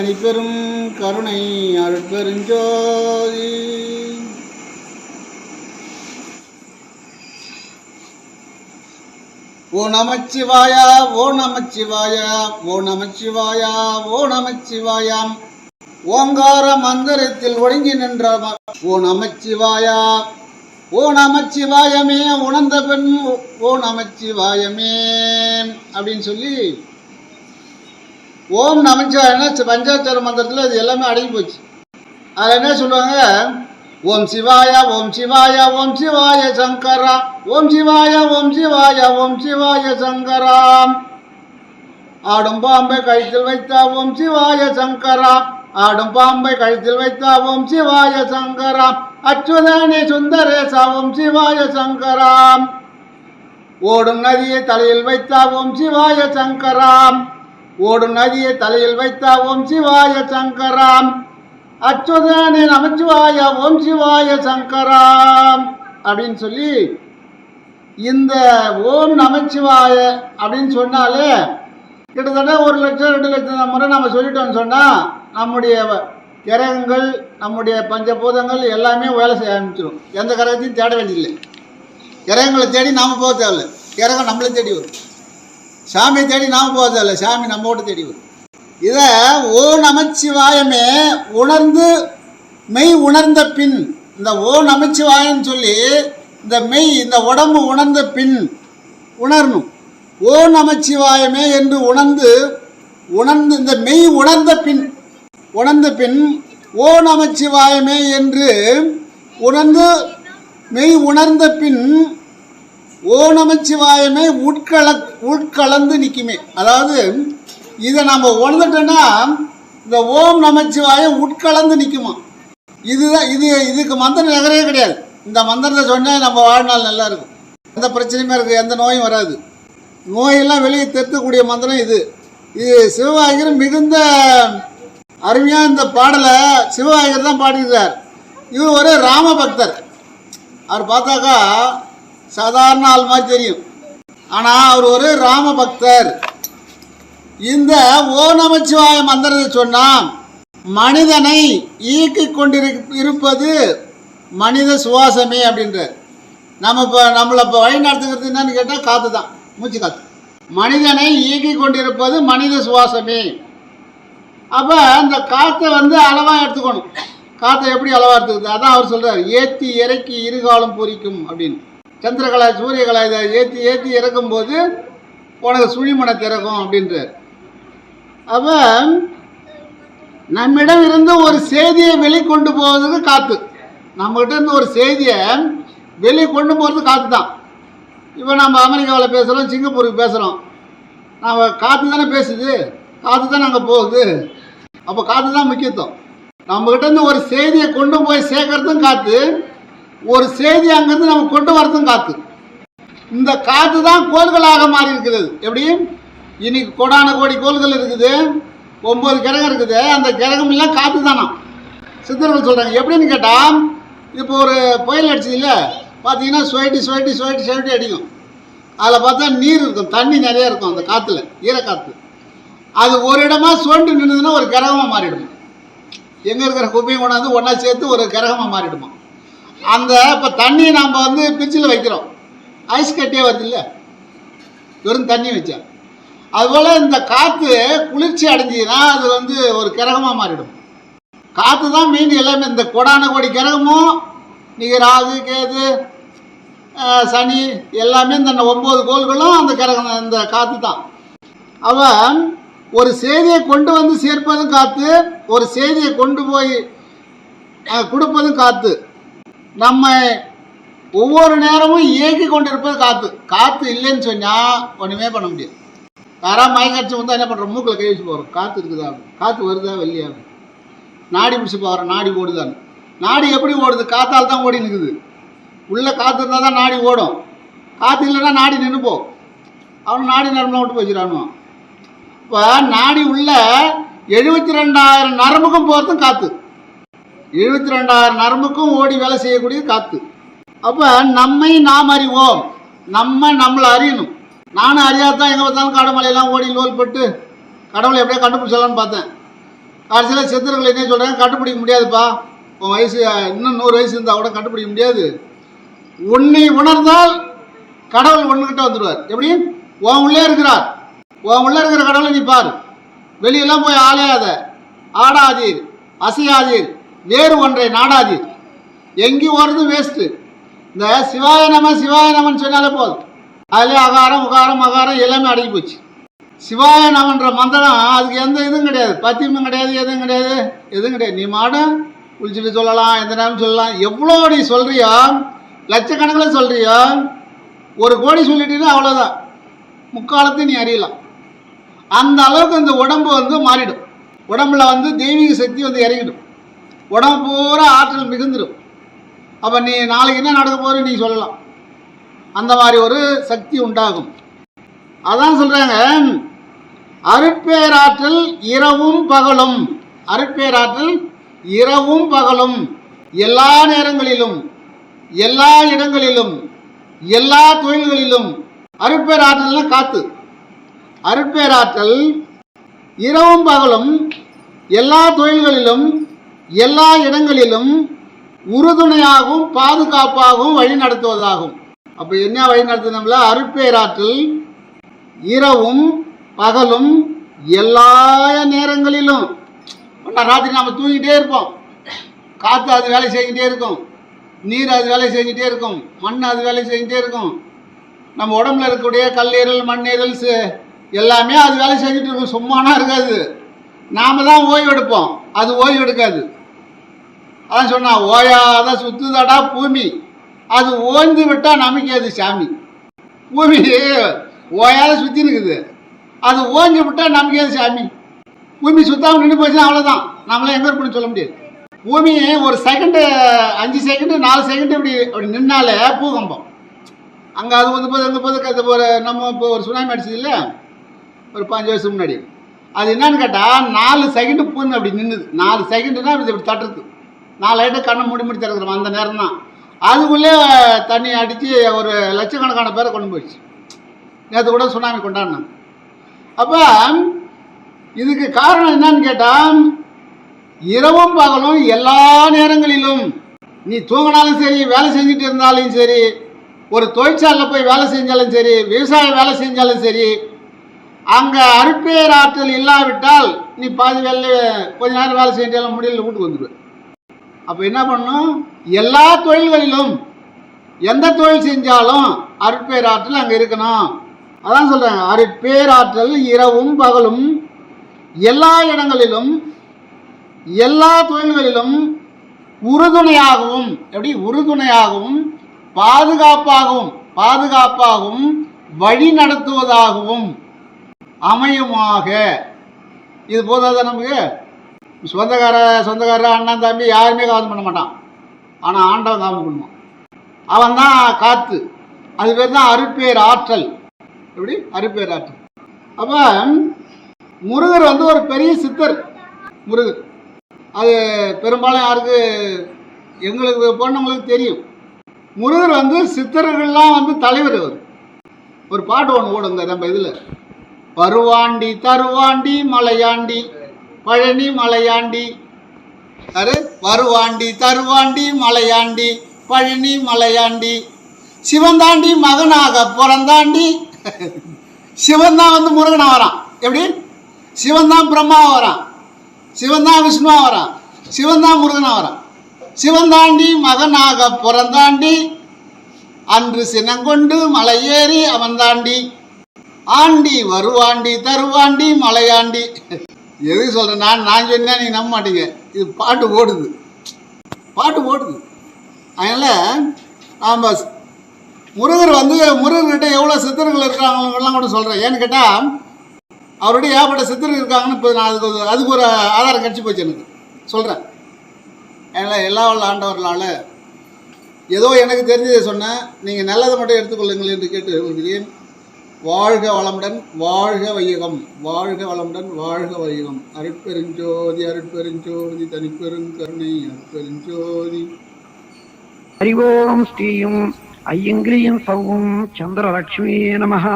தனிப்பெரும் கருணை அருட்பெருஞ்சோதி. ஓ நமச்சிவாயா, ஓ நமச்சிவாயா, ஓ நமச்சிவாயா, ஓ நமச்சிவாயாம். ஓங்கார மந்திரத்தில் ஒடுங்கி நின்ற ஓ நமச்சிவாயா, ஓ நமச்சிவாயமே உணர்ந்த பெண் ஓ நமச்சிவாயமே அப்படின்னு சொல்லி ஓம் நமச்சிவாயன்னா பஞ்சாட்சர மந்திரத்தில் அது எல்லாமே அடங்கி போச்சு. அதில் என்ன சொல்லுவாங்க? ஓம் சிவாயா, ஓம் சிவாயா, ஓம் சிவாய சங்கரா, ஓம் சிவாயா, ஓம் சிவாயா, ஓம் சிவாய சங்கரா. ஆடும் பாம்பை கழுத்தில் வைத்தா ஓம் சிவாய சங்கரா, ஆடும் பாம்பை கழுத்தில் வைத்தா ஓம் சிவாய சங்கரா. அச்சுதனே சுந்தரேசா ஓம் சிவாய சங்கரா. ஓடும் நதியை தலையில் வைத்தா ஓம் சிவாய சங்கரா, ஓடும் நதியை தலையில் வைத்தா ஓம் சிவாய சங்கரா. அச்சுதனே நமச்சிவாய ஓம் சிவாய சங்கரா அப்படின்னு சொல்லி இந்த ஓம் நமச்சிவாய அப்படின்னு சொன்னாலே கிட்டத்தட்ட 1 லட்சம் 2 லட்சம் முறை நம்ம சொல்லிட்டோம்னு சொன்னால் நம்முடைய கிரகங்கள் நம்முடைய பஞ்சபூதங்கள் எல்லாமே வேலை செய்ய ஆரம்பிச்சிடும். எந்த கிரகத்தையும் தேட வேண்டியதில்லை. கிரகங்களை தேடி நாம் போக தேவையில்லை, கிரகம் நம்மளை தேடி வரும். சாமியை தேடி நாம் போக தேவையில்லை, சாமி நம்மோட தேடி வரும். இதை ஓ நமச்சிவாயமே உணர்ந்து மெய் உணர்ந்த பின், இந்த ஓ நமச்சிவாயன்னு சொல்லி இந்த மெய் இந்த உடம்பு உணர்ந்த பின் உணரணும். ஓ நமச்சிவாயமே என்று உணர்ந்து இந்த மெய் உணர்ந்த பின் ஓ நமச்சிவாயமே என்று உணர்ந்து மெய் உணர்ந்த பின் ஓ நமச்சிவாயமே உட்கலந்து நிற்குமே. அதாவது இதை நம்ம உணர்ந்துட்டோன்னா இந்த ஓம் நமச்சிவாயம் உட்கலந்து நிற்குமா. இதுக்கு மந்திரம் நகரே கிடையாது. இந்த மந்திரத்தை சொன்னால் நம்ம வாழ்நாள் நல்லா இருக்கும், எந்த பிரச்சனையுமே இருக்குது, எந்த நோயும் வராது. நோயெல்லாம் வெளியே தெற்கக்கூடிய மந்திரம் இது. சிவவாகியர் மிகுந்த அருமையாக இந்த பாடலை சிவவாகியர் தான் பாடிக்கிறார். இவர் ஒரு ராம பக்தர். அவர் பார்த்தாக்கா சாதாரண ஆள் மாதிரி தெரியும், ஆனால் அவர் ஒரு ராம பக்தர். இந்த ஓ நமச்சிவாய மந்திரத்தை சொன்னால் மனிதனை இயக்கி கொண்டிருப்பது மனித சுவாசமே அப்படின்றார். நம்மளை இப்போ வழி நடத்துக்கிறது என்னன்னு கேட்டால் காற்று தான், மூச்சு காற்று. மனிதனை இயக்கி கொண்டிருப்பது மனித சுவாசமே. அப்போ அந்த காற்றை அளவாக எடுத்துக்கணும். காற்றை எப்படி அளவாக எடுத்துக்கிறது? அதான் அவர் சொல்கிறார், ஏற்றி இறக்கி இருகாலம் பொறிக்கும் அப்படின்னு. சந்திரகலா சூரியகலா இதை ஏற்றி இறக்கும்போது உனக்கு சுழிமனை திறக்கும் அப்படின்றார். அப்போ நம்மிடம் இருந்து ஒரு செய்தியை வெளிக்கொண்டு போவதுக்கு காற்று, நம்மகிட்ட இருந்து ஒரு செய்தியை வெளியே கொண்டு போகிறது காற்று தான். இப்போ நம்ம அமெரிக்காவில் பேசுகிறோம், சிங்கப்பூருக்கு பேசுகிறோம், நம்ம காற்று தானே பேசுது, காற்று தான் அங்கே போகுது. அப்போ காற்று தான் முக்கியத்துவம். நம்மகிட்ட இருந்து ஒரு செய்தியை கொண்டு போய் சேர்க்கறதும் காற்று, ஒரு செய்தி அங்கேருந்து நம்ம கொண்டு வரதும் காற்று. இந்த காற்று தான் கோள்களாக மாறி இருக்கிறது. எப்படி இன்னைக்கு கோடான கோடி கோள்கள் இருக்குது, 9 கிரகம் இருக்குது. அந்த கிரகம் எல்லாம் காற்று தானா சித்தர்கள் சொல்கிறாங்க. எப்படின்னு கேட்டால், இப்போ ஒரு புயல் அடிச்சது இல்லை பார்த்தீங்கன்னா சுவட்டி அடிக்கும். அதில் பார்த்தா நீர் இருக்கும், தண்ணி நிறையா இருக்கும் அந்த காற்றுல, ஈரக்காற்று. அது ஒரு இடமா சுவண்டு நின்றுதுன்னா ஒரு கிரகமாக மாறிடுமா. எங்கே இருக்கிற குப்பையும் கொண்டாந்து ஒன்றா சேர்த்து ஒரு கிரகமாக மாறிடுமா. அந்த இப்போ தண்ணியை நாம் ஃப்ரிட்ஜில் வைக்கிறோம், ஐஸ் கட்டியே வருது இல்லை, வெறும் தண்ணி வச்சா. அதுபோல் இந்த காற்று குளிர்ச்சி அடைஞ்சிதுன்னா அது ஒரு கிரகமாக மாறிடும். காற்று தான் மெயின் எல்லாமே. இந்த கோடான கோடி கிரகமும் நீங்கள் ராகு கேது சனி எல்லாமே இந்த 9 கோள்களும் அந்த கிரகம், இந்த காற்று தான். அவன் ஒரு செய்தியை கொண்டு சேர்ப்பதும் காற்று, ஒரு செய்தியை கொண்டு போய் கொடுப்பதும் காற்று. நம்ம ஒவ்வொரு நேரமும் இயக்கி கொண்டு இருப்பது காற்று. காற்று இல்லைன்னு சொன்னால் ஒன்றுமே பண்ண முடியாது. யாராவது மயக்கடிச்சு என்ன பண்ணுறோம், மூக்கில் கை வச்சு போகிறோம், காற்று இருக்குதா, காற்று வருதா வெளியா, நாடி பிடிச்சி போகிறோம், நாடி ஓடுதான்னு. நாடி எப்படி ஓடுது? காற்றால் தான் ஓடி நிற்குது. உள்ளே காற்று இருந்தால் தான் நாடி ஓடும். காற்று இல்லைன்னா நாடி நின்று போகும். அவன் நாடி நரம்புலாம் விட்டு போச்சுறானுவான். இப்போ நாடி உள்ள 72,000 நரம்புக்கும் போகிறதும் காற்று, 72,000 நரம்புக்கும் ஓடி வேலை செய்யக்கூடியது காற்று. அப்போ நம்மை நாம் அறிவோம், நம்மளை அறியணும். நானும் அறியாதான் எங்கே பார்த்தாலும் கடமலையெல்லாம் ஓடி லோல் பட்டு கடவுளை எப்படியா கண்டுபிடிச்சலான்னு பார்த்தேன். கடைசியில் சித்தர்கள் என்ன சொல்கிறாங்க, கண்டுபிடிக்க முடியாதுப்பா, உன் வயசு இன்னும் 100 வயசு இருந்தால் கூட கண்டுபிடிக்க முடியாது. உன்னை உணர்ந்தால் கடவுள் ஒன்றுகிட்ட வந்துடுவார். எப்படி? உன் உள்ளே இருக்கிறார், உன் உள்ளே இருக்கிற கடவுளை நீ பார். வெளியெல்லாம் போய் ஆளையாத, ஆடாதீர், அசையாதீர், வேறு ஒன்றை நாடாதீர். எங்கேயும் ஓடுறது வேஸ்ட்டு. இந்த சிவாய நமன்னு சொன்னாலே போதும். அதிலே அகாரம் உகாரம் மகாரம் எல்லாமே அடங்கி போச்சு. சிவாய நமன்ற மந்திரம் அதுக்கு எந்த இதுவும் கிடையாது, பத்தியமும் கிடையாது, எதுவும் கிடையாது. நீ மாடம் குளிச்சுட்டு சொல்லலாம், எந்த நேரம் சொல்லலாம். எவ்வளோ நீ சொல்கிறியோ, லட்சக்கணக்கில் சொல்கிறியோ, 1 கோடி சொல்லிட்டீங்கன்னா அவ்வளோதான், முக்காலத்தையும் நீ அறியலாம். அந்த அளவுக்கு இந்த உடம்பு மாறிடும். உடம்புல தெய்வீக சக்தி இறங்கிடும். உடம்பு பூரா ஆற்றல் மிகுந்துடும். அப்போ நீ நாளைக்கு என்ன நடக்க போகிற நீ சொல்லலாம். அந்த மாதிரி ஒரு சக்தி உண்டாகும். அதான் சொல்கிறாங்க, அருட்பேராற்றல் இரவும் பகலும். அருட்பேராற்றல் இரவும் பகலும், எல்லா நேரங்களிலும், எல்லா இடங்களிலும், எல்லா தொழில்களிலும். அருட்பேராற்றல்னா காத்து. அருட்பேராற்றல் இரவும் பகலும், எல்லா தொழில்களிலும், எல்லா இடங்களிலும் உறுதுணையாகவும் பாதுகாப்பாகவும் வழி நடத்துவதாகும். அப்போ என்ன வழி நடத்துனோம்ல? அருட்பேராற்றல் இரவும் பகலும், எல்லா நேரங்களிலும். ராத்திரி நம்ம தூங்கிட்டே இருப்போம், காற்று அது வேலை செஞ்சுட்டே இருக்கும், நீர் அது வேலை செஞ்சுட்டே இருக்கும், மண் அது வேலை செஞ்சுட்டே இருக்கும். நம்ம உடம்புல இருக்கக்கூடிய கல்லீரல், மண்ணீரல் எல்லாமே அது வேலை செஞ்சுட்டு இருக்கும். சும்மானா இருக்காது. நாம் தான் ஓய்வு எடுப்போம், அது ஓய்வு எடுக்காது. அதான் சொன்னா, ஓயாத சுத்துதடா பூமி, அது ஓய்ந்து விட்டால் நமக்கு அது சாமி. பூமி ஓயாத சுற்றி இருக்குது, அது ஓய்ஞ்சு விட்டால் நமக்கு அது சாமி. பூமி சுத்தாமல் நின்று போச்சுன்னா அவ்வளோதான், நம்மளாம் எங்கே இருப்போம்னு சொல்ல முடியாது. பூமி ஒரு செகண்டு, 5 செகண்டு 4 செகண்டு அப்படி நின்னாலே பூகம்பம். அங்கே அது போது நம்ம இப்போ ஒரு சுனாமி அடிச்சது இல்லை, ஒரு 5 வருஷம் முன்னாடி. அது என்னன்னு கேட்டால் 4 செகண்டு பூன்னு அப்படி நின்றுது. 4 செகண்டுனா இப்படி தட்டுறது. 4 லைட்டு கண்ணை மூடி திறக்கிறோம். அந்த நேரம் தான் அதுக்குள்ளே தண்ணி அடித்து ஒரு லட்சக்கணக்கான பேரை கொண்டு போயிடுச்சு. நேற்று கூட சுனாமி கொண்டாடினாங்க. அப்போ இதுக்கு காரணம் என்னன்னு கேட்டால், இரவும் பகலும் எல்லா நேரங்களிலும். நீ தூங்கினாலும் சரி, வேலை செஞ்சுட்டு இருந்தாலும் சரி, ஒரு தொழிற்சாலையில் போய் வேலை செஞ்சாலும் சரி, விவசாய வேலை செஞ்சாலும் சரி, அங்கே அருட்பேராற்றல் இல்லாவிட்டால் நீ பாதி வேலை கொஞ்ச நேரம் வேலை செஞ்சாலும் முடியல, வீட்டுக்கு வந்துடுவேன். அப்போ என்ன பண்ணணும்? எல்லா தொழில்களிலும், எந்த தொழில் செஞ்சாலும் அருட்பேராற்றல் அங்கே இருக்கணும். அதான் சொல்கிறாங்க, அருட்பேராற்றல் இரவும் பகலும், எல்லா இடங்களிலும், எல்லா தொழில்களிலும் உறுதுணையாகவும். எப்படி? உறுதுணையாகவும் பாதுகாப்பாகவும் வழி நடத்துவதாகவும் அமையுமாக. இது போதாதான் நமக்கு? சொந்தக்கார அண்ணன் தம்பி யாருமே காவல் பண்ண மாட்டான், ஆனால் ஆண்டவன் காவல் பண்ணுவான். அவன் தான் காத்து. அது பேர் தான் அருட்பேர் ஆற்றல். எப்படி? அருட்பேர் ஆற்றல். அப்போ முருகர் ஒரு பெரிய சித்தர். முருகர் அது பெரும்பாலும் யாருக்கு, எங்களுக்கு போனவங்களுக்கு தெரியும். முருகர் சித்தர்கள்லாம் தலைவர். அவர் ஒரு பாட்டு ஒன்று ஓடுங்க நம்ம இதில், வருவாண்டி தருவாண்டி மலையாண்டி பழனி மலையாண்டி. அது வருவாண்டி தருவாண்டி மலையாண்டி பழனி மலையாண்டி, சிவந்தாண்டி மகனாக பிறந்தாண்டி. சிவன் தான் முருகனா வரான். எப்படி? சிவன் தான் பிரம்மா வரான், சிவன் தான் விஷ்ணுவா வரான், சிவன் தான் முருகனா வரான். சிவந்தாண்டி மகனாக பிறந்தாண்டி, அன்று சினங்கொண்டு மலை ஏறி அவன் தாண்டி, ஆண்டி வருவாண்டி தருவாண்டி மலையாண்டி. எது சொல்கிறேன் நான் சொன்னா நீங்கள் நம்ப மாட்டீங்க. இது பாட்டு ஓடுது. அதனால் நாம் முருகர் முருகர்கிட்ட எவ்வளோ சித்தர்கள் இருக்காங்கலாம் கூட சொல்கிறேன். ஏன்னு கேட்டால் அவருடைய ஏகப்பட்ட சித்தர்கள் இருக்காங்கன்னு இப்போ நான் அதுக்கு ஒரு ஆதாரம் கிடச்சி போச்சு எனக்கு, சொல்கிறேன். அதனால் எல்லா உள்ள ஆண்டவர்களால் ஏதோ எனக்கு தெரிஞ்சதை சொன்னேன். நீங்கள் நல்லதை மட்டும் எடுத்துக்கொள்ளுங்கள் என்று கேட்டு கொள்கிறேன். வாழ்க வளமுடன், வாழ்க வையகம். வாழ்க வளமுடன், வாழ்க வையகம். அருட்பெருஞ்சோதி அருட்பெருஞ்சோதி தனிப்பெருங்கருணை அருட்பெருஞ்சோதி. ஹரி ஓம் ஸ்ரீயும் ஐயங்கிரியும் சௌவும் சந்திரலட்சுமி நமஹ.